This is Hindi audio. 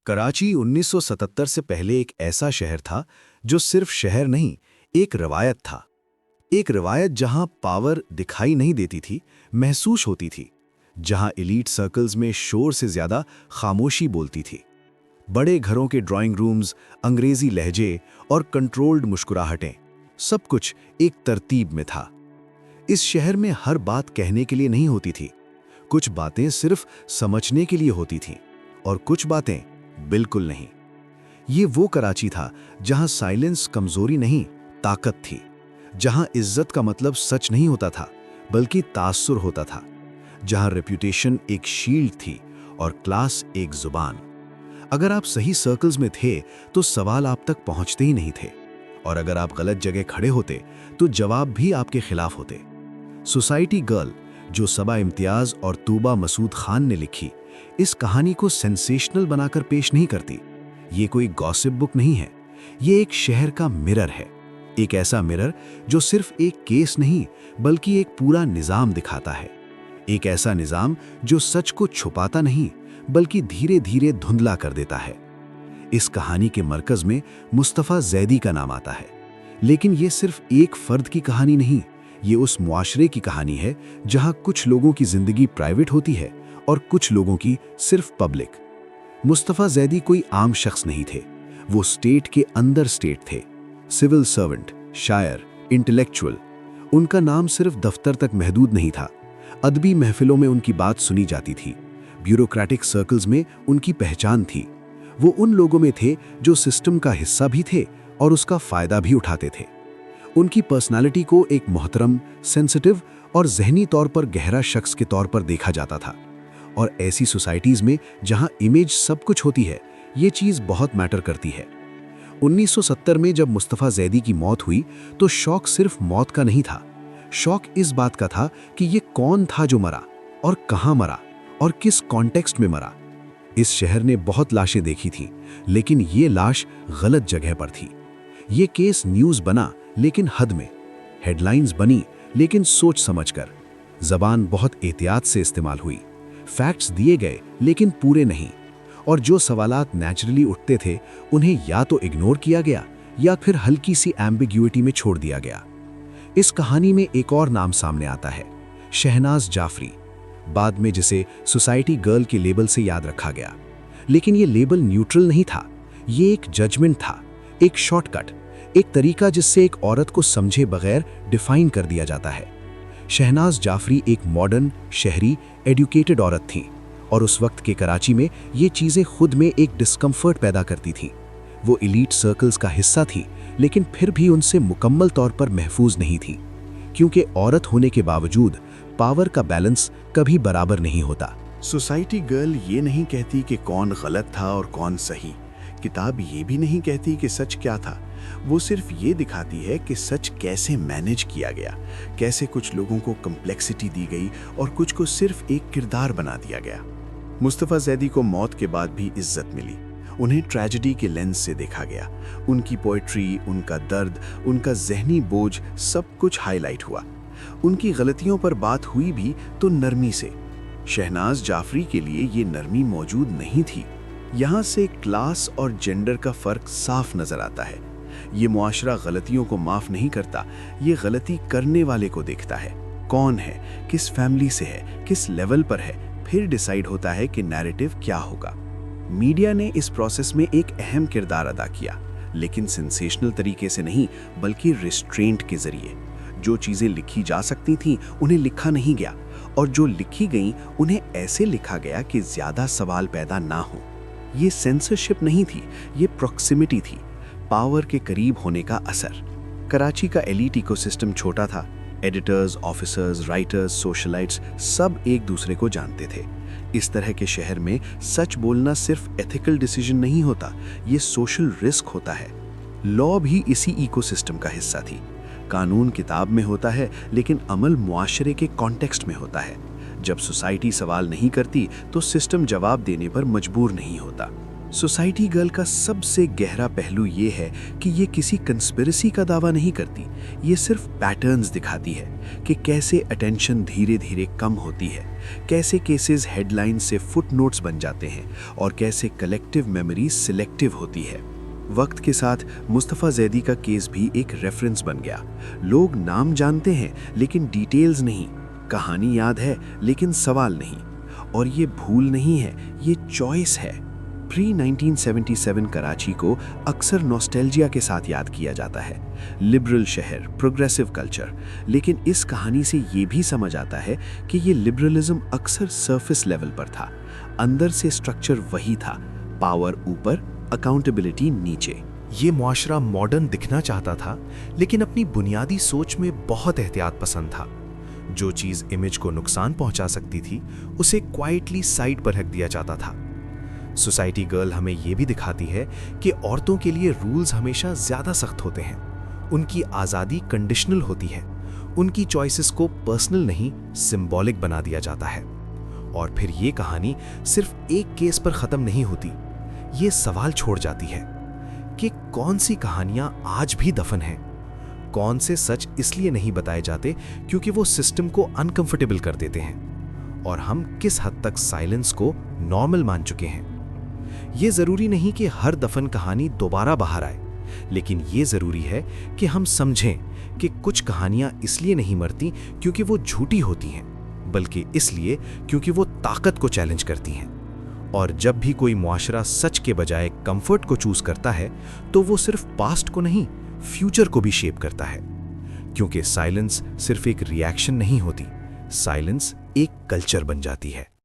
कराची 1977 से पहले एक ऐसा शहर था जो सिर्फ शहर नहीं, एक रवायत था। एक रवायत जहां पावर दिखाई नहीं देती थी, महसूस होती थी। जहां एलीट सर्कल्स में शोर से ज्यादा खामोशी बोलती थी। बड़े घरों के ड्राइंग रूम्स, अंग्रेजी लहजे और कंट्रोल्ड मुस्कुराहटें, सब कुछ एक तरतीब में था। इस शहर में हर बात कहने के लिए नहीं होती थी। कुछ बातें सिर्फ समझने के लिए होती थीं और कुछ बातें बिल्कुल नहीं। ये वो कराची था जहां साइलेंस कमजोरी नहीं, ताकत थी। जहां इज्जत का मतलब सच नहीं होता था, बल्कि तासुर होता था। जहां रेप्यूटेशन एक शील्ड थी और क्लास एक जुबान। अगर आप सही सर्कल्स में थे तो सवाल आप तक पहुंचते ही नहीं थे, और अगर आप गलत जगह खड़े होते तो जवाब भी आपके खिलाफ होते। सोसाइटी गर्ल, जो सबा इम्तियाज और तूबा मसूद खान ने लिखी, इस कहानी को सेंसेशनल बनाकर पेश नहीं करती। ये कोई गॉसिप बुक नहीं है, ये एक शहर का मिरर है। एक ऐसा मिरर जो सिर्फ एक केस नहीं, बल्कि एक पूरा निजाम दिखाता है। एक ऐसा निजाम जो सच को छुपाता नहीं, बल्कि धीरे धीरे धुंधला कर देता है। इस कहानी के मरकज में मुस्तफा जैदी का नाम आता है, लेकिन ये सिर्फ एक फर्द की कहानी नहीं, ये उस मुआशरे की कहानी है जहां कुछ लोगों की जिंदगी प्राइवेट होती है और कुछ लोगों की सिर्फ पब्लिक। मुस्तफा जैदी कोई आम शख्स नहीं थे, वो स्टेट के अंदर स्टेट थे। सिविल सर्वेंट, शायर, इंटेलेक्चुअल। उनका नाम सिर्फ दफ्तर तक महदूद नहीं था। अदबी महफिलों में उनकी बात सुनी जाती थी, ब्यूरोक्रेटिक सर्कल्स में उनकी पहचान थी। वो उन लोगों में थे जो सिस्टम का हिस्सा भी थे और उसका फायदा भी उठाते थे। उनकी पर्सनालिटी को एक मोहतरम, सेंसिटिव और जहनी तौर पर गहरा शख्स के तौर पर देखा जाता था। और ऐसी सोसाइटीज में जहां इमेज सब कुछ होती है, ये चीज बहुत मैटर करती है। 1970 में जब मुस्तफा जैदी की मौत हुई तो शौक सिर्फ मौत का नहीं था। शौक इस बात का था कि ये कौन था जो मरा, और कहां मरा, और किस कॉन्टेक्स्ट में मरा। इस शहर ने बहुत लाशें देखी थीं, लेकिन ये लाश गलत जगह पर थी। ये केस न्यूज बना, लेकिन हद में। हेडलाइंस बनी, लेकिन सोच समझकर। जबान बहुत एहतियात से इस्तेमाल हुई। फैक्ट्स दिए गए, लेकिन पूरे नहीं। और जो सवालात नेचुरली उठते थे, उन्हें या तो इग्नोर किया गया या फिर हल्की सी एम्बिग्यूइटी में छोड़ दिया गया। इस कहानी में एक और नाम सामने आता है, शहनाज जाफरी, बाद में जिसे सोसाइटी गर्ल के लेबल से याद रखा गया। लेकिन ये लेबल न्यूट्रल नहीं था, ये एक जजमेंट था, एक शॉर्टकट, एक तरीका जिससे एक औरत को समझे बगैर डिफाइन कर दिया जाता है। शहनाज जाफरी एक मॉडर्न, शहरी, एडुकेटेड औरत थी, और उस वक्त के कराची में ये चीज़ें खुद में एक डिस्कम्फर्ट पैदा करती थीं। वो एलीट सर्कल्स का हिस्सा थी, लेकिन फिर भी उनसे मुकम्मल तौर पर महफूज नहीं थी, क्योंकि औरत होने के बावजूद पावर का बैलेंस कभी बराबर नहीं होता। सोसाइटी गर्ल ये नहीं कहती कि कौन गलत था और कौन सही। किताब ये भी नहीं कहती कि सच क्या था। वो सिर्फ ये दिखाती है कि सच कैसे मैनेज किया गया, कैसे कुछ लोगों को कम्प्लेक्सिटी दी गई और कुछ को सिर्फ एक किरदार बना दिया गया। मुस्तफा जैदी को मौत के बाद भी इज्जत मिली। उन्हें ट्रेजेडी के लेंस से देखा गया। उनकी पोएट्री, उनका दर्द, उनका जहनी बोझ, सब कुछ हाईलाइट हुआ। उनकी गलतियों पर बात हुई भी तो नरमी से। शहनाज जाफरी के लिए ये नरमी मौजूद नहीं थी। यहाँ से क्लास और जेंडर का फर्क साफ नजर आता है। ये मुआशरा गलतियों को माफ नहीं करता, ये गलती करने वाले को देखता है। कौन है, किस फैमिली से है, किस लेवल पर है, फिर डिसाइड होता है कि नैरेटिव क्या होगा। मीडिया ने इस प्रोसेस में एक अहम किरदार अदा किया, लेकिन सेंसेशनल तरीके से नहीं, बल्कि रिस्ट्रेंट के जरिए। जो चीजें लिखी जा सकती थीं, उन्हें लिखा नहीं गया, और जो लिखी गईं, उन्हें ऐसे लिखा गया कि ज्यादा सवाल पैदा ना हो। ये सेंसरशिप नहीं थी, ये प्रॉक्सिमिटी थी, पावर के करीब होने का असर। कराची का एलीट इकोसिस्टम छोटा था। एडिटर्स, ऑफिसर्स, राइटर्स, सोशलाइट्स सब एक दूसरे को जानते थे। इस तरह के शहर में सच बोलना सिर्फ एथिकल डिसीजन नहीं होता, ये सोशल रिस्क होता है। लॉ भी इसी इकोसिस्टम का हिस्सा थी। कानून किताब में होता है, लेकिन अमल मुआशरे के कॉन्टेक्स्ट में होता है। जब सोसाइटी सवाल नहीं करती तो सिस्टम जवाब देने पर मजबूर नहीं होता। सोसाइटी गर्ल का सबसे गहरा पहलू ये है कि ये किसी कंस्पिरेसी का दावा नहीं करती, ये सिर्फ पैटर्न्स दिखाती है कि कैसे अटेंशन धीरे धीरे कम होती है, कैसे केसेस हेडलाइन से फुटनोट्स बन जाते हैं और कैसे कलेक्टिव मेमोरी सिलेक्टिव होती है। वक्त के साथ मुस्तफ़ा ज़ैदी का केस भी एक रेफरेंस बन गया। लोग नाम जानते हैं लेकिन डिटेल्स नहीं, कहानी याद है लेकिन सवाल नहीं। और ये भूल नहीं है, ये चॉइस है। प्री 1977 कराची को अक्सर नॉस्टैल्जिया के साथ याद किया जाता है, लिबरल शहर, प्रोग्रेसिव कल्चर। लेकिन इस कहानी से ये भी समझ आता है कि ये लिबरलिज्म अक्सर सरफेस लेवल पर था, अंदर से स्ट्रक्चर वही था, पावर ऊपर, अकाउंटेबिलिटी नीचे। ये मुआशरा मॉडर्न दिखना चाहता था, लेकिन अपनी बुनियादी सोच में बहुत एहतियात पसंद था। जो चीज़ इमेज को नुकसान पहुंचा सकती थी, उसे क्वाइटली साइड पर रख दिया जाता था। सोसाइटी गर्ल हमें यह भी दिखाती है कि औरतों के लिए रूल्स हमेशा ज्यादा सख्त होते हैं। उनकी आज़ादी कंडीशनल होती है, उनकी चॉइसेस को पर्सनल नहीं सिंबॉलिक बना दिया जाता है। और फिर ये कहानी सिर्फ एक केस पर ख़त्म नहीं होती, ये सवाल छोड़ जाती है कि कौन सी कहानियां आज भी दफन हैं, कौन से सच इसलिए नहीं बताए जाते क्योंकि वो सिस्टम को अनकंफर्टेबल कर देते हैं, और हम किस हद तक साइलेंस को नॉर्मल मान चुके हैं। ये जरूरी नहीं कि हर दफन कहानी दोबारा बाहर आए, लेकिन ये जरूरी है कि हम समझें कि कुछ कहानियां इसलिए नहीं मरती क्योंकि वो झूठी होती हैं, बल्कि इसलिए क्योंकि वो ताकत को चैलेंज करती हैं। और जब भी कोई मुआशरा सच के बजाय कंफर्ट को चूज करता है, तो वो सिर्फ पास्ट को नहीं, फ्यूचर को भी शेप करता है। क्योंकि साइलेंस सिर्फ एक रिएक्शन नहीं होती, साइलेंस एक कल्चर बन जाती है।